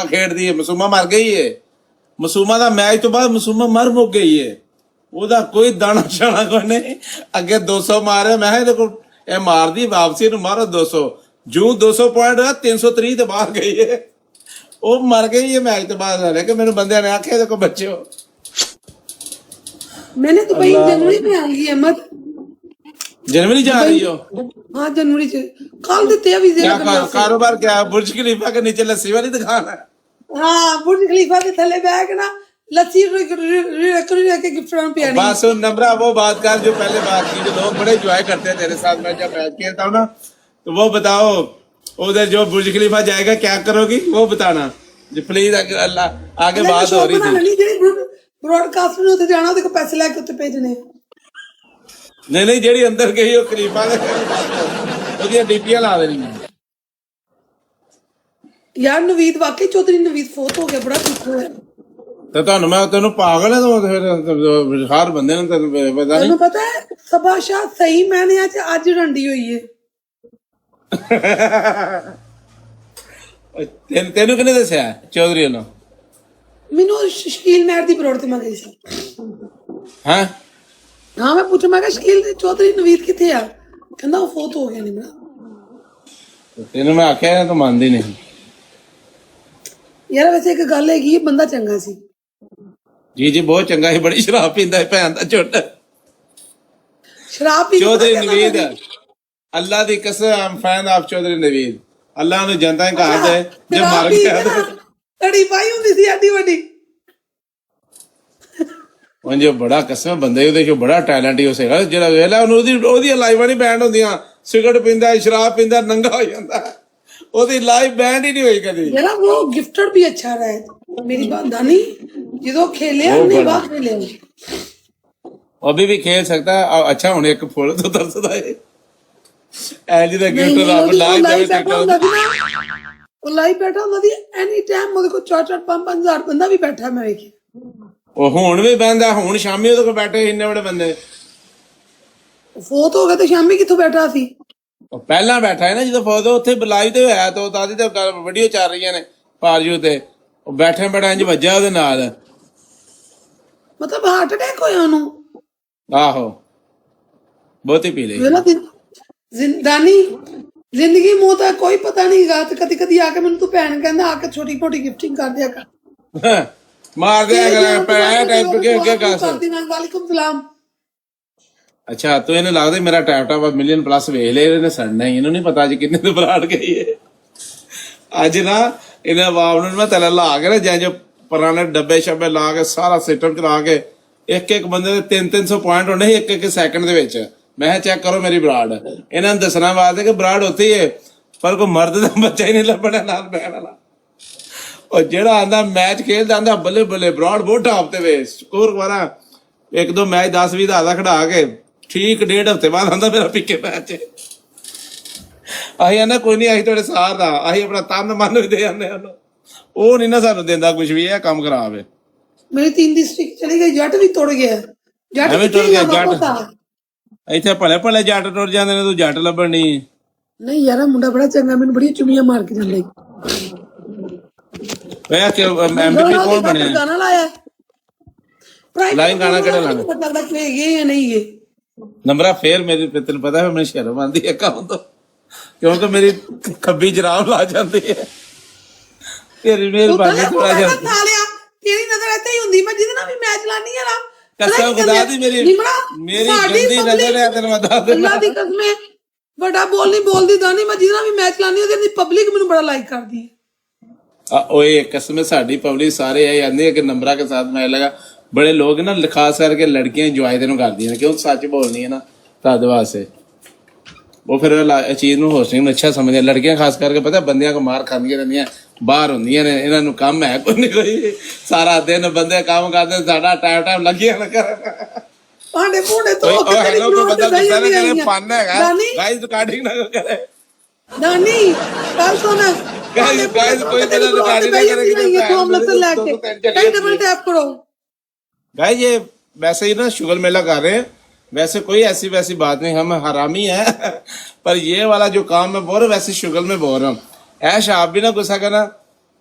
ਖੇਡਦੀ ਹੈ, ਮਸੂਮਾ ਮਰ ਗਈ ਹੈ। ਮਸੂਮਾ ਦਾ ਮੈਚ ਤੋਂ ਬਾਅਦ ਮਸੂਮਾ ਮਰ ਮੁੱਕ ਗਈ ਹੈ, ਉਹਦਾ ਕੋਈ ਦਾਣਾ ਛਾਣਾ ਕੋਈ ਨਹੀਂ। ਅੱਗੇ 200 ਮਾਰਿਆ, ਮੈਂ ਕਿਹਾ ਇਹਦੇ ਕੋਲ ਇਹ ਮਾਰਦੀ ਵਾਪਸੀ ਨੂੰ ਮਾਰੋ 200, ਜੂ 200 ਪੁਆਇੰਟ 330 ਤੇ ਬਾਹਰ ਗਈ ਹੈ, ਉਹ ਮਰ ਗਈ ਹੈ ਮੈਚ ਤੋਂ ਬਾਅਦ। ਲੈ ਕੇ ਮੈਨੂੰ ਬੰਦਿਆਂ ਨੇ ਆਖਿਆ ਇਹਦੇ ਕੋਲ ਬੱਚਿਓ मैंने दुबई जनवरी में आई है मत जनवरी जा रही हो? हाँ जनवरी से कल देते हैं वीजा। क्या कारोबार क्या बुर्ज खलीफा के नीचे लस्सी वाली दुकान है? हाँ बुर्ज खलीफा के थले बैग ना लस्सी के गिफ्ट पे आनी। बस नम्रा वो बात कर जो पहले बात की, जो लोग बड़े एंजॉय करते हैं तेरे साथ। मैं जब मैच खेलता हूँ ना तो वो बताओ उधर जो बुर्ज खलीफा जाएगा क्या करोगी वो बताना जी प्लीज। अल्लाह आगे बात हो रही थी। ब्रॉडकास्ट में उधर जाना देखो पैसे लेके उत्ते भेजने। नहीं जेडी अंदर गई वो खलीफा ने डीपीआर ला देनी। यार नवीद वाकई चौधरी नवीद फोत हो गया, बड़ा दुख होया। ਤੇ ਤੁਹਾਨੂੰ ਮੈਂ ਤੈਨੂੰ ਪਾਗਲ ਹੈ ਤੂੰ ਫਿਰ ਹਰ ਬੰਦੇ ਨੂੰ ਤੈਨੂੰ ਪਤਾ ਨਹੀਂ। ਤੈਨੂੰ ਪਤਾ ਹੈ ਸਭਾਸ਼ਾ ਸਹੀ ਮੈਨੇ ਅੱਜ ਰੰਡੀ ਹੋਈ ਹੈ। ਤੈਨੂੰ ਕਿਹਨੇ ਦੱਸਿਆ? ਚੌਧਰੀ ਨੂੰ। ਮੈਨੂੰ ਸ਼ਕੀਲ ਮਹਿਰ ਦੀ ਬਰੋੜ ਤੇ ਮੈਂ ਗਈ ਸੀ। ਹਾਂ ਹਾਂ ਮੈਂ ਪੁੱਛਿਆ, ਮੈਂ ਕਿਹਾ ਸ਼ਕੀਲ ਦੇ ਚੌਧਰੀ ਨਵੀਦ ਕਿੱਥੇ ਆ? ਕਹਿੰਦਾ ਉਹ ਫੋਤ ਹੋ ਗਿਆ ਨਹੀਂ ਮੇਰਾ। ਤੈਨੂੰ ਮੈਂ ਆਖਿਆ ਤੂੰ ਮੰਨਦੀ ਨਹੀਂ ਯਾਰ। ਵੈਸੇ ਇੱਕ ਗੱਲ ਹੈਗੀ, ਇਹ ਬੰਦਾ ਚੰਗਾ ਸੀ। ਜੀ ਬਹੁਤ ਚੰਗਾ ਸੀ, ਬੜੀ ਸ਼ਰਾਬ ਪੀਂਦਾ ਸੀ ਭੈਣ ਦਾ ਝੁੱਟ। ਸ਼ਰਾਬ ਪੀ ਚੌਧਰੀ ਨਵੀਦ ਅੱਲਾ ਦੀ ਕਸਮ ਆਮ ਫੈਨ ਆਫ ਚੌਧਰੀ ਨਵੀਦ। ਅੱਲਾ ਨੂੰ ਜਨਤਾ ਘਰ ਦੇ ਜੇ ਮਰ ਗਿਆ ਤੜੀ ਪਾਈ ਹੁੰਦੀ ਸੀ ਐਡੀ ਵੱਡੀ। ਉਂਝ ਬੜਾ ਕਸਮ ਬੰਦੇ ਉਹਦੇ ਚੋਂ ਬੜਾ ਟੈਲੈਂਟ ਹੀ ਉਸੇਗਾ ਜਿਹੜਾ ਵੇਲਾ ਉਹਦੀ ਲਾਈਵਾਂ ਨਹੀਂ ਬੈਂਡ ਹੁੰਦੀਆਂ। ਸਿਗਰਟ ਪੀਂਦਾ, ਸ਼ਰਾਬ ਪੀਂਦਾ, ਨੰਗਾ ਹੋ ਜਾਂਦਾ, ਉਹਦੀ ਲਾਈਵ ਬੈਂਡ ਹੀ ਨਹੀਂ ਹੋਈ ਕਦੀ। ਯਾਰ ਉਹ ਗਿਫਟਡ ਵੀ ਅੱਛਾ ਰਿਹਾ ਮੇਰੀ ਬਾਤ ਨਹੀਂ, ਜਦੋਂ ਖੇਲਿਆ ਨਹੀਂ ਬਾਤ ਖੇਲਿਆ अभी भी खेल सकता है। अच्छा हूं एक फुल तो तरसदा है ਐ ਜਿਹਦਾ ਗਿਫਟ ਰੱਬ ਲਾਈ ਦੇਵੇ। ਉਹ ਲਾਈਵ ਬੈਠਾ ਹੁੰਦਾ ਸੀ ਐਨੀ ਟਾਈਮ, ਉਹਦੇ ਕੋਲ 4-4 5-5 ਹਜ਼ਾਰ ਬੰਦਾ ਵੀ ਬੈਠਾ ਮੈਂ ਵੇਖਿਆ। ਉਹ ਹੁਣ ਵੀ ਬੈਠਾ, ਹੁਣ ਸ਼ਾਮੀ ਉਹਦੇ ਕੋਲ ਬੈਠੇ ਇੰਨੇ ਬੜੇ ਬੰਦੇ। ਫੋਤ ਹੋ ਗਿਆ ਤੇ ਸ਼ਾਮੀ ਕਿੱਥੋਂ ਬੈਠਾ ਸੀ? ਉਹ ਪਹਿਲਾਂ ਬੈਠਾ ਹੈ ਨਾ ਜਦੋਂ ਫੋਤ ਉੱਥੇ ਬੁਲਾਈ ਤੇ ਹੋਇਆ ਤਾਂ ਦਾਦੀ ਤੇ ਵੀਡੀਓ ਚੱਲ ਰਹੀਆਂ ਨੇ ਪਾਰਜੂ ਤੇ, ਉਹ ਬੈਠੇ ਬੜਾ ਇੰਜ ਵੱਜਾ ਉਹਦੇ ਨਾਲ। ਮਤਲਬ ਹਾਰਟ ਅਟੈਕ ਹੋਇਆ ਉਹਨੂੰ? ਆਹੋ ਬਹੁਤੀ ਪੀ ਲਈ। ਜ਼ਿੰਦਾਨੀ ਜ਼ਿੰਦਗੀ ਮੌਤ ਦਾ ਕੋਈ ਪਤਾ ਨਹੀਂ ਗਾ। ਤੇ ਕਦੀ ਕਦੀ ਆ ਕੇ ਮੈਨੂੰ ਤੂੰ ਭੈਣ ਕਹਿੰਦਾ ਆ ਕੇ ਛੋਟੀ ਮੋਟੀ ਗਿਫਟਿੰਗ ਕਰ ਦਿਆ ਕਰ, ਮਾਰ ਦਿਆ ਕਰ ਪੈਸੇ ਟਾਈਪ ਕੇ ਅੱਗੇ ਕਰ ਵਾਲੇਕੁਮ ਸਲਾਮ। ਅੱਛਾ ਤੂੰ ਇਹਨੂੰ ਲੱਗਦਾ ਮੇਰਾ ਟੈਪ ਟਾਪ ਮਿਲੀਅਨ ਪਲੱਸ ਵੇਖ ਲੈ, ਇਹਨੇ ਸੜਨਾ ਹੀ। ਇਹਨੂੰ ਨਹੀਂ ਪਤਾ ਅੱਜ ਕਿੰਨੇ ਤੋਂ ਬਰਾੜ ਗਈ ਹੈ। ਅੱਜ ਨਾ ਇਹਨਾਂ ਬਾਪ ਨੂੰ ਮੈਂ ਤੇਲਾ ਲਾ ਕੇ ਨਾ ਜਾਂ ਪੁਰਾਣੇ ਡੱਬੇ ਸ਼ੱਬੇ ਲਾ ਕੇ ਸਾਰਾ ਸਿਸਟਮ ਚਲਾ ਕੇ ਇੱਕ ਬੰਦੇ ਦੇ 300 ਪੁਆਇੰਟ ਹੋਣੇ ਸੀ ਇੱਕ ਸੈਕਿੰਡ ਦੇ ਵਿੱਚ। ਮੈਂ ਕਿਹਾ ਚੈੱਕ ਕਰੋ ਮੇਰੀ ਬਰਾੜ। ਇਹਨਾਂ ਨੂੰ ਦੱਸਣਾ ਵਾਸਤੇ ਕਿ ਬਰਾੜ ਉੱਥੇ ਹੀ ਹੈ, ਪਰ ਕੋਈ ਮਰਦ ਦਾ ਬੱਚਾ ਹੀ ਨਹੀਂ ਲੱਭਣਾ ਨਾਲ ਬਹਿਣ ਵਾਲਾ। ਉਹ ਜਿਹੜਾ ਆਂਦਾ ਮੈਚ ਖੇਲਦਾ ਆਂਦਾ ਬੱਲੇ ਬੱਲੇ ਬਰਾੜ ਬਹੁਤ ਟਾਪ ਤੇ ਵੇ ਸਕੋਰ ਵਾਰਾ 1-2 ਮੈਚ 10-20 ਦਾ ਖੜਾ ਕੇ ਠੀਕ 1.5 ਹਫ਼ਤੇ ਬਾਅਦ ਆਂਦਾ ਮੇਰਾ ਪਿੱਕੇ ਮੈਚ। ਅਸੀਂ ਆਂਦਾ ਕੋਈ ਨਹੀਂ, ਅਸੀਂ ਤੁਹਾਡੇ ਸਾਥ ਦਾ, ਅਸੀਂ ਆਪਣਾ ਤਨ ਮਨ ਵੀ ਦੇ ਜਾਂਦੇ ਉਹਨੂੰ। ਉਹ ਨਹੀਂ ਨਾ ਸਾਨੂੰ ਦਿੰਦਾ ਕੁਛ ਵੀ, ਇਹ ਕੰਮ ਖਰਾਬ ਹੈ। ਮੇਰੀ 3 ਦੀ ਸਟ੍ਰਿਕ ਚਲੀ ਗਈ, ਜੱਟ ਵੀ ਟੁੱਟ ਗਿਆ। ਜੱਟ ਵੀ ਟੁੱਟ ਗਿਆ। ਜੱਟ ਇੱਥੇ ਭਲੇ ਭਲੇ ਜੱਟ ਟੁੱਟ ਜਾਂਦੇ ਨੇ, ਤੂੰ ਜੱਟ ਲੱਭਣ ਨਹੀਂ। ਨਹੀਂ ਯਾਰ ਮੁੰਡਾ ਬੜਾ ਚੰਗਾ, ਮੈਨੂੰ ਬੜੀ ਚੁਮੀਆਂ ਮਾਰ ਕੇ ਜਾਂਦਾ। ਵੇ ਕਿ ਐਮਬੀਪੀ ਕੌਣ ਬਣਿਆ? ਗਾਣਾ ਲਾਇਆ ਲਾਈਨ ਗਾਣਾ ਕਿਹੜਾ ਲਾਣਾ? ਪਤਾ ਲੱਗ ਕਿ ਇਹ ਜਾਂ ਨਹੀਂ ਇਹ ਨੰਬਰਾ ਫੇਰ ਮੇਰੇ ਤੈਨੂੰ ਪਤਾ ਹੈ ਮੈਨੂੰ ਸ਼ਰਮ ਆਉਂਦੀ ਹੈ ਕੰਮ ਤੋਂ, ਕਿਉਂਕਿ ਮੇਰੀ ਖੱਬੀ ਜਰਾਬ ਲਾ ਜਾਂਦੀ ਹੈ। ਤੇਰੀ ਮਿਹਰਬਾਨੀ ਥੋੜਾ ਜਿਹਾ ਤੇਰੀ ਨਜ਼ਰ ਇੱਥੇ ਹੀ ਹੁੰਦੀ, ਮੈਂ ਜਿਹਦੇ ਨਾਲ ਵੀ ਮੈਚ ਲਾਨੀ ਆ ਨਾ ਕਸਮ ਖੁਦਾ ਦੀ ਮੇਰੀ ਗੰਦੀ ਨਜ਼ਰ ਹੈ ਤੈਨੂੰ ਮੈਂ ਦੱਸ ਦਿੰਦਾ। ਅੱਲਾ ਦੀ ਕਸਮ ਹੈ ਵੱਡਾ ਬੋਲ ਨਹੀਂ ਬੋਲਦੀ ਦਾਨੀ, ਮੈਂ ਜਿਹਦੇ ਨਾਲ ਵੀ ਮੈਚ ਲਾਨੀ ਉਹਦੀ ਪਬਲਿਕ ਮੈਨੂੰ ਬੜਾ ਲਾਈਕ ਕਰਦੀ ਹੈ। ओए कसम साड़ी पब्लिक सारे यही आते हैं कि नंबरा के साथ मैच लगा। बड़े लोग ना खास करके लड़कियां इंजॉय तेन करती हैं, क्यों सच बोलनी है ना तद वास्ते वो फिर चीज ਨੂੰ होस्टिंग अच्छा समझदे। लड़कियां खास करके पता बंदियां को मार खांदियां रहंदियां बाहर ਹੁੰਦੀਆਂ ਨੇ, ਇਹਨਾਂ ਨੂੰ ਕੰਮ ਹੈ ਕੋਈ ਨਹੀਂ ਕੋਈ। ਸਾਰਾ ਦਿਨ ਬੰਦੇ ਕੰਮ ਕਰਦੇ, ਸਾਡਾ ਟਾਈਮ ਲੱਗਿਆ ਨਾ ਕਰਨ ਭਾਂਡੇ ਭੂੰਡੇ ਤੋਂ ਹੈਲੋ ਕੋਈ ਬੰਦਾ ਗੁੱਸਾ ਨਾ ਕਰੇ, ਫਨ ਹੈਗਾ ਗਾਇਸ ਰਿਕਾਰਡਿੰਗ ਨਾ ਕਰੇ। ਦਾਨੀ ਕੱਲ ਸੁਣ गाइस कोई तरह रिकॉर्डिंग ना करेगा। गाइस ये वैसे ही ना शुगर मेला कर रहे हैं, वैसे कोई ऐसी वैसी बात नहीं, हम हरामी है पर ये वाला जो काम है बोल रहे वैसे शुगर में बोल रहा हूँ। ऐश आप भी ना गुस्सा करना,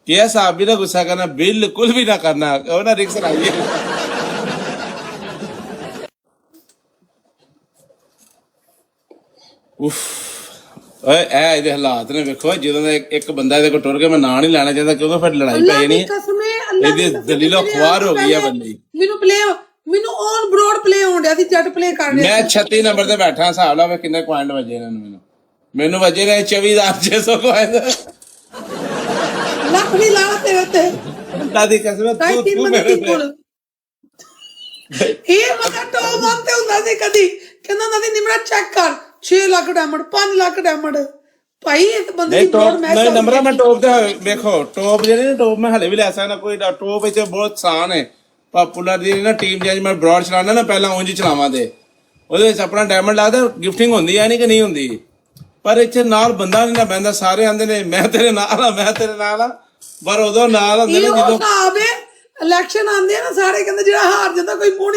ਕਿਹਾ ਸਾਹਿਬ ਵੀ ਨਾ ਗੁੱਸਾ ਕਰਨਾ, ਬਿਲਕੁਲ ਵੀ ਨਾ ਕਰਨਾ, ਉਹ ਨਾ ਰਿਕਸ ਲਾਈਏ। ਉਫ ਓਏ ਇਹ ਇਹਦੇ ਹਾਲਾਤ ਨੇ ਵੇਖੋ, ਜਦੋਂ ਦਾ ਇੱਕ ਬੰਦਾ ਇਹਦੇ ਕੋਲ ਟੁਰ ਕੇ, ਮੈਂ ਨਾਂ ਨਹੀਂ ਲੈਣਾ ਚਾਹੁੰਦਾ ਕਿਉਂਕਿ ਫਿਰ ਲੜਾਈ ਪੈ ਜਾਣੀ ਹੈ। ਇਹਦੀ ਦਲੀਲੋ ਖੁਆਰ ਹੋ ਗਈ ਆ ਬੰਦੀ। ਮੈਨੂੰ ਔਨ ਬਰੋਡ ਪਲੇ ਹੋਣ ਡਿਆ ਸੀ, ਜੱਟ ਪਲੇ ਕਰ ਰਿਹਾ। ਮੈਂ 36 ਨੰਬਰ ਤੇ ਬੈਠਾ, ਹਿਸਾਬ ਲਾ ਕਿੰਨੇ ਪੁਆਇੰਟ ਵਜੇ ਇਹਨਾਂ ਨੂੰ। ਮੈਨੂੰ ਵਜੇ ਨੇ 24,600 ਪੁਆਇੰਟ। ਲੱਖ ਵੀ ਲਾਣਾ ਤੇਰੇ ਤੇ, ਦਾਦੀ ਕਸਮ ਤੂੰ ਮੇਰੇ ਕੋਲ ਇਹ ਮਗਾ ਟੋਪ ਆਨ ਤੇ ਹੁੰਦਾ ਸੀ ਕਦੀ, ਕਹਿੰਦਾ ਹੁੰਦਾ ਸੀ ਨਿਮਰਾ ਚੈੱਕ ਕਰ 6 ਲੱਖ ਡਾਇਮੰਡ 5 ਲੱਖ ਡਾਇਮੰਡ। ਭਾਈ ਇਸ ਬੰਦੇ ਦੀ ਟੋਪ ਮੈਂ ਨੰਬਰਾਂ ਮੈਂ ਟੋਪ ਤੇ ਵੇਖੋ, ਟੋਪ ਜਿਹੜੇ ਨੇ ਟੋਪ ਮੈਂ ਹਲੇ ਵੀ ਲੈ ਸਕਦਾ, ਕੋਈ ਟੋਪ ਵਿੱਚ ਬਹੁਤ ਆਸਾਨ ਹੈ। ਪਾਪੂਲਰ ਦੀ ਨਾ ਟੀਮ ਜੇ ਮੈਂ ਬ੍ਰੌਡ ਚਲਾਉਣਾ ਨਾ, ਪਹਿਲਾਂ ਉਂਝ ਚਲਾਵਾਂ ਤੇ ਉਹਦੇ ਵਿੱਚ ਆਪਣਾ ਡਾਇਮੰਡ ਲੱਗਦਾ, ਗਿਫਟਿੰਗ ਹੁੰਦੀ ਹੈ ਨਹੀਂ ਕਿ ਨਹੀਂ ਹੁੰਦੀ, ਪਰ ਇੱਥੇ ਨਾਲ ਬੰਦਾ ਨਹੀਂ ਨਾ ਬਹਿੰਦਾ। ਸਾਰੇ ਆਂਦੇ ਨੇ ਮੈਂ ਤੇਰੇ ਨਾਲ ਆ, ਮੈਂ ਤੇਰੇ ਨਾਲ ਆ, ਪਰ ਉਦੋਂ ਨਾਲ ਹੁੰਦੇ ਨੇ ਜਦੋਂ ਇਲੈਕਸ਼ਨ ਆਉਂਦੇ ਆ ਨਾ, ਸਾਰੇ ਕਹਿੰਦੇ ਜਿਹੜਾ ਹਾਰ ਜਾਂਦਾ ਕੋਈ ਮੂੰਹ